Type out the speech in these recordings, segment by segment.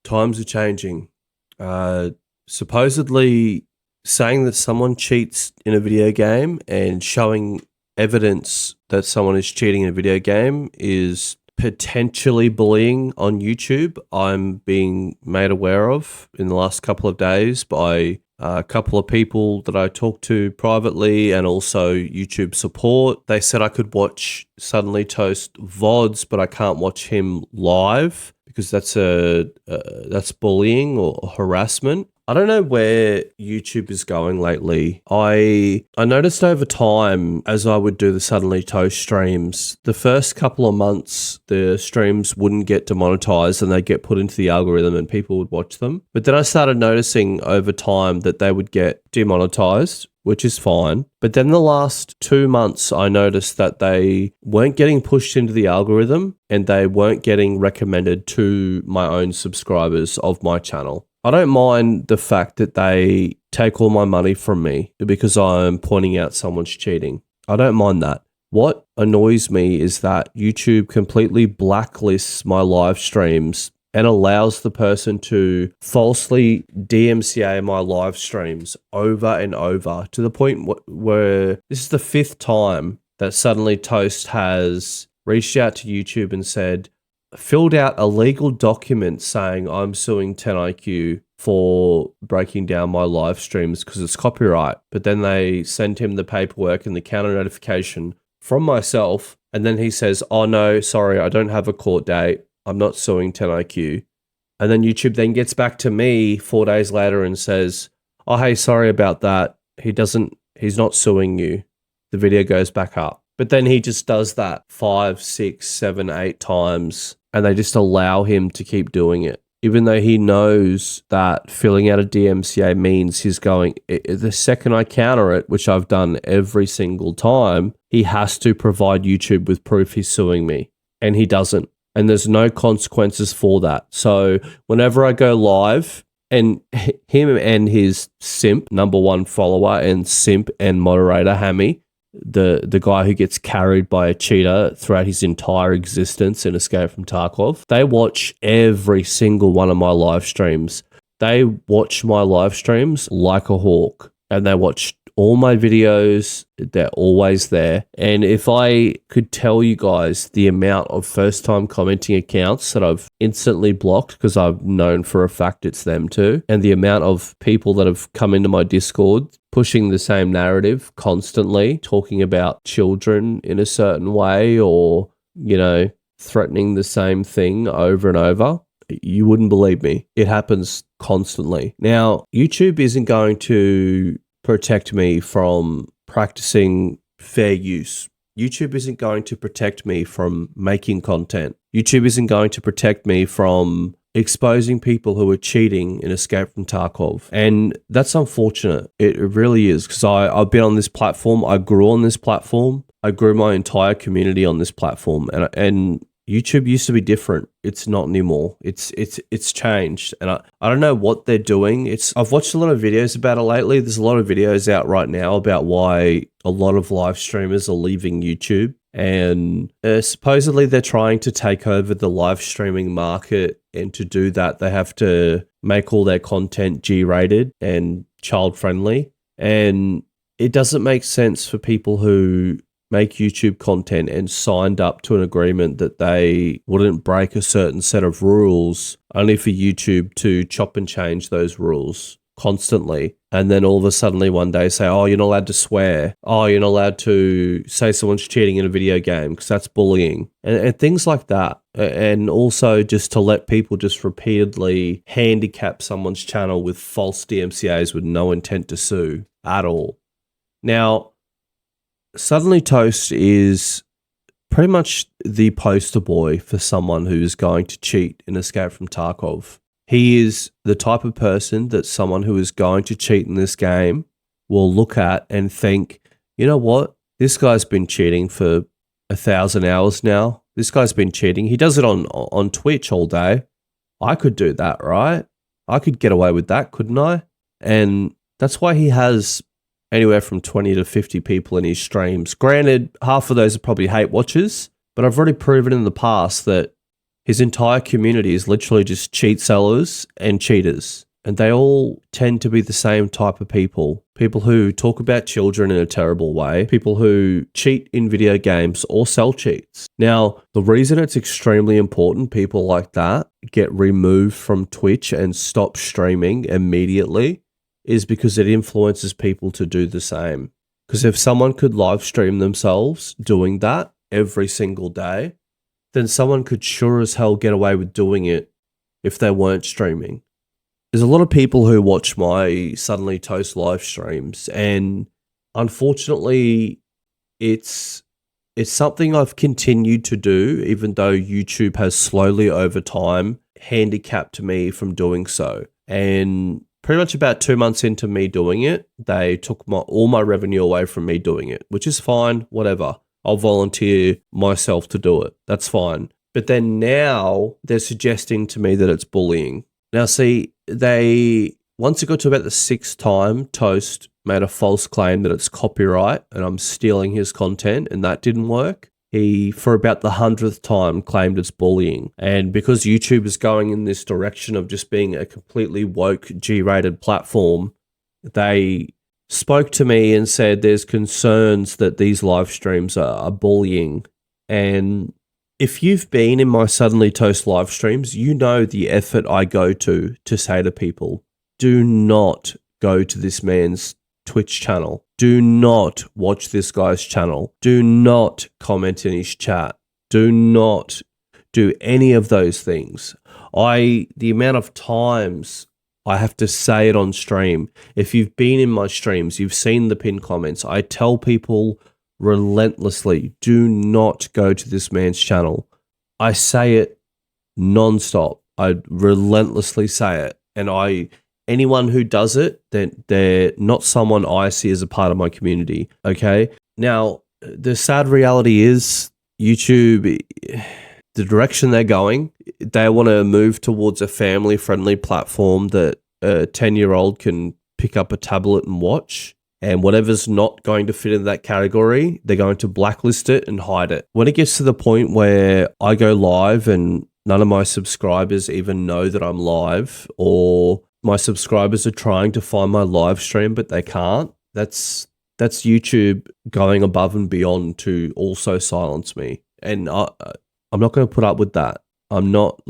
Times are changing. Supposedly saying that someone cheats in a video game and showing evidence that someone is cheating in a video game is potentially bullying on YouTube. I'm being made aware of in the last couple of days by a couple of people that I talked to privately and also YouTube support. They said I could watch Suddenly Toast VODs, but I can't watch him live because that's bullying or harassment. I don't know where YouTube is going lately. I noticed over time, as I would do the Suddenly Toast streams, the first couple of months, the streams wouldn't get demonetized and they'd get put into the algorithm and people would watch them. But then I started noticing over time that they would get demonetized, which is fine. But then the last 2 months, I noticed that they weren't getting pushed into the algorithm and they weren't getting recommended to my own subscribers of my channel. I don't mind the fact that they take all my money from me because I'm pointing out someone's cheating. I don't mind that. What annoys me is that YouTube completely blacklists my live streams and allows the person to falsely DMCA my live streams over and over to the point where this is the 5th time that Suddenly Toast has reached out to YouTube and said, filled out a legal document saying I'm suing 10IQ for breaking down my live streams because it's copyright. But then they send him the paperwork and the counter notification from myself. And then he says, oh no, sorry, I don't have a court date. I'm not suing 10IQ. And then YouTube then gets back to me 4 days later and says, oh, hey, sorry about that. He's not suing you. The video goes back up. But then he just does that 5, 6, 7, 8 times. And they just allow him to keep doing it, even though he knows that filling out a DMCA means he's going, the second I counter it, which I've done every single time, he has to provide YouTube with proof he's suing me. And he doesn't. And there's no consequences for that. So whenever I go live, and him and his simp, #1 follower and simp and moderator, Hammy, the guy who gets carried by a cheater throughout his entire existence in Escape from Tarkov, they watch every single one of my live streams. They watch my live streams like a hawk, and they watch all my videos. They're always there. And if I could tell you guys the amount of first-time commenting accounts that I've instantly blocked because I've known for a fact it's them too, and the amount of people that have come into my Discord pushing the same narrative constantly, talking about children in a certain way or, threatening the same thing over and over, you wouldn't believe me. It happens constantly. Now, YouTube isn't going to protect me from practicing fair use. YouTube isn't going to protect me from making content. YouTube isn't going to protect me from exposing people who are cheating in Escape from Tarkov. And that's unfortunate. It really is, because I've been on this platform. I grew on this platform. I grew my entire community on this platform. And YouTube used to be different. It's not anymore. It's changed. And I don't know what they're doing. I've watched a lot of videos about it lately. There's a lot of videos out right now about why a lot of live streamers are leaving YouTube. And supposedly they're trying to take over the live streaming market. And to do that, they have to make all their content G-rated and child-friendly. And it doesn't make sense for people who make YouTube content and signed up to an agreement that they wouldn't break a certain set of rules, only for YouTube to chop and change those rules constantly. And then all of a sudden one day say, oh, you're not allowed to swear. Oh, you're not allowed to say someone's cheating in a video game because that's bullying and things like that. And also just to let people just repeatedly handicap someone's channel with false DMCAs with no intent to sue at all. Now, Suddenly Toast is pretty much the poster boy for someone who is going to cheat in Escape from Tarkov. He is the type of person that someone who is going to cheat in this game will look at and think, you know what? This guy's been cheating for 1,000 hours now. This guy's been cheating. He does it on Twitch all day. I could do that, right? I could get away with that, couldn't I? And that's why he has anywhere from 20 to 50 people in his streams. Granted, half of those are probably hate watchers, but I've already proven in the past that His entire community is literally just cheat sellers and cheaters. And they all tend to be the same type of people. People who talk about children in a terrible way. People who cheat in video games or sell cheats. Now, the reason it's extremely important people like that get removed from Twitch and stop streaming immediately is because it influences people to do the same. Because if someone could live stream themselves doing that every single day, then someone could sure as hell get away with doing it if they weren't streaming. There's a lot of people who watch my Suddenly Toast live streams, and unfortunately, it's something I've continued to do, even though YouTube has slowly over time handicapped me from doing so. And pretty much about 2 months into me doing it, they took all my revenue away from me doing it, which is fine, whatever. I'll volunteer myself to do it. That's fine. But then now they're suggesting to me that it's bullying. Now, see, once it got to about the 6th time, Toast made a false claim that it's copyright and I'm stealing his content, and that didn't work. He, for about the 100th time, claimed it's bullying. And because YouTube is going in this direction of just being a completely woke, G-rated platform, they spoke to me and said there's concerns that these live streams are bullying. And if you've been in my Suddenly Toast live streams, you know the effort I go to say to people, do not go to this man's Twitch channel. Do not watch this guy's channel. Do not comment in his chat. Do not do any of those things. The amount of times I have to say it on stream. If you've been in my streams, you've seen the pinned comments. I tell people relentlessly, do not go to this man's channel. I say it non-stop. I relentlessly say it. And anyone who does it, they're not someone I see as a part of my community. Okay. Now, the sad reality is YouTube, the direction they're going, they want to move towards a family-friendly platform that a 10-year-old can pick up a tablet and watch. And whatever's not going to fit in that category, they're going to blacklist it and hide it. When it gets to the point where I go live and none of my subscribers even know that I'm live, or my subscribers are trying to find my live stream but they can't, that's YouTube going above and beyond to also silence me. And I'm not going to put up with that. I'm not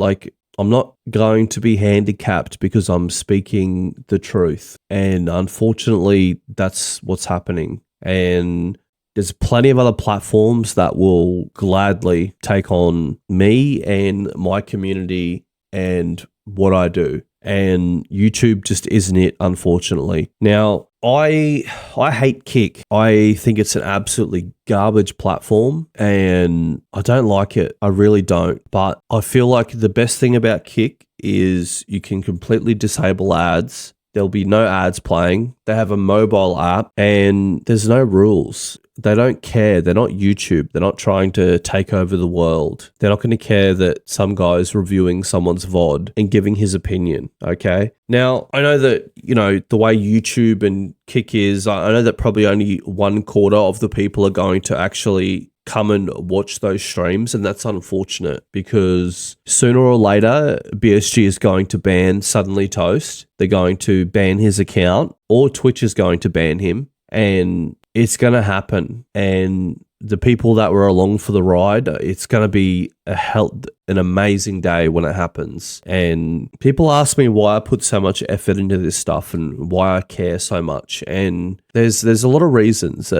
going to be handicapped because I'm speaking the truth. And unfortunately, that's what's happening. And there's plenty of other platforms that will gladly take on me and my community and what I do. And YouTube just isn't it, unfortunately. Now, I hate Kick. I think it's an absolutely garbage platform and I don't like it. I really don't. But I feel like the best thing about Kick is you can completely disable ads. There'll be no ads playing. They have a mobile app and there's no rules. They don't care. They're not YouTube. They're not trying to take over the world. They're not going to care that some guy's reviewing someone's VOD and giving his opinion, okay? Now, I know that, the way YouTube and Kick is, I know that probably only 1/4 of the people are going to actually come and watch those streams, and that's unfortunate because sooner or later, BSG is going to ban Suddenly Toast. They're going to ban his account, or Twitch is going to ban him, and it's going to happen. And the people that were along for the ride, it's going to be an amazing day when it happens. And people ask me why I put so much effort into this stuff and why I care so much. And there's a lot of reasons.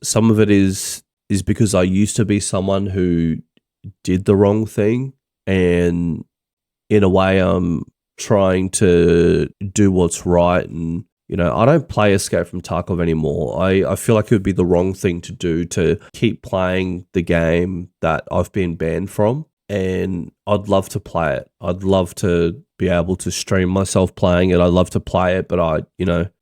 Some of it is because I used to be someone who did the wrong thing, and in a way I'm trying to do what's right. And I don't play Escape from Tarkov anymore. I feel like it would be the wrong thing to do to keep playing the game that I've been banned from, and I'd love to play it. I'd love to be able to stream myself playing it. I'd love to play it, but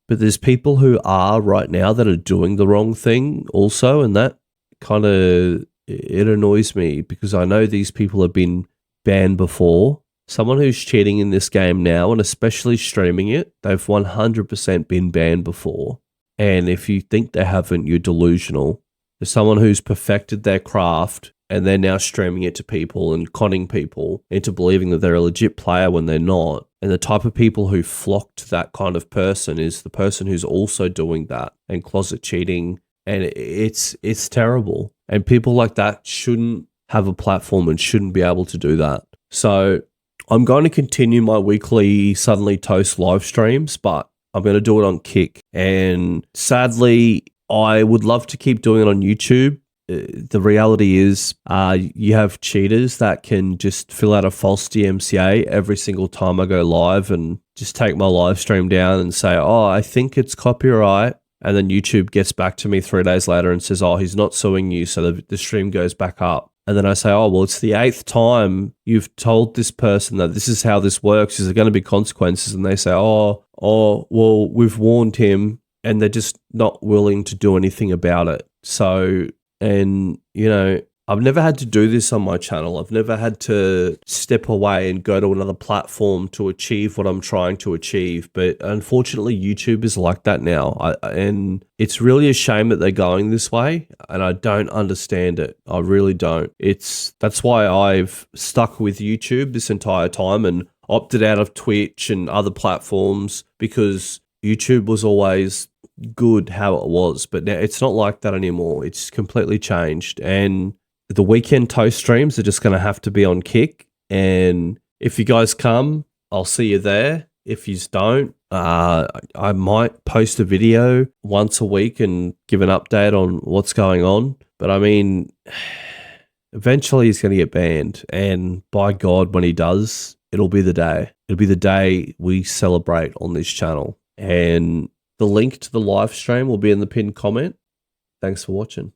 but there's people who are right now that are doing the wrong thing also, and that it annoys me because I know these people have been banned before. Someone who's cheating in this game now, and especially streaming it, they've 100% been banned before. And if you think they haven't, you're delusional. There's someone who's perfected their craft and they're now streaming it to people and conning people into believing that they're a legit player when they're not. And the type of people who flock to that kind of person is the person who's also doing that and closet cheating. And it's terrible. And people like that shouldn't have a platform and shouldn't be able to do that. So I'm going to continue my weekly Suddenly Toast live streams, but I'm going to do it on Kick. And sadly, I would love to keep doing it on YouTube. The reality is you have cheaters that can just fill out a false DMCA every single time I go live and just take my live stream down and say, oh, I think it's copyright. And then YouTube gets back to me 3 days later and says, oh, he's not suing you. So the stream goes back up. And then I say, oh, well, it's the 8th time you've told this person that this is how this works. Is there going to be consequences? And they say, oh, well, we've warned him, and they're just not willing to do anything about it. So, and, you know, I've never had to do this on my channel. I've never had to step away and go to another platform to achieve what I'm trying to achieve. But unfortunately, YouTube is like that now. And it's really a shame that they're going this way. And I don't understand it. I really don't. That's why I've stuck with YouTube this entire time and opted out of Twitch and other platforms, because YouTube was always good how it was. But now it's not like that anymore. It's completely changed. And the weekend toast streams are just going to have to be on Kick. And if you guys come, I'll see you there. If you don't, I might post a video once a week and give an update on what's going on. But I mean, eventually he's going to get banned. And by God, when he does, it'll be the day. It'll be the day we celebrate on this channel. And the link to the live stream will be in the pinned comment. Thanks for watching.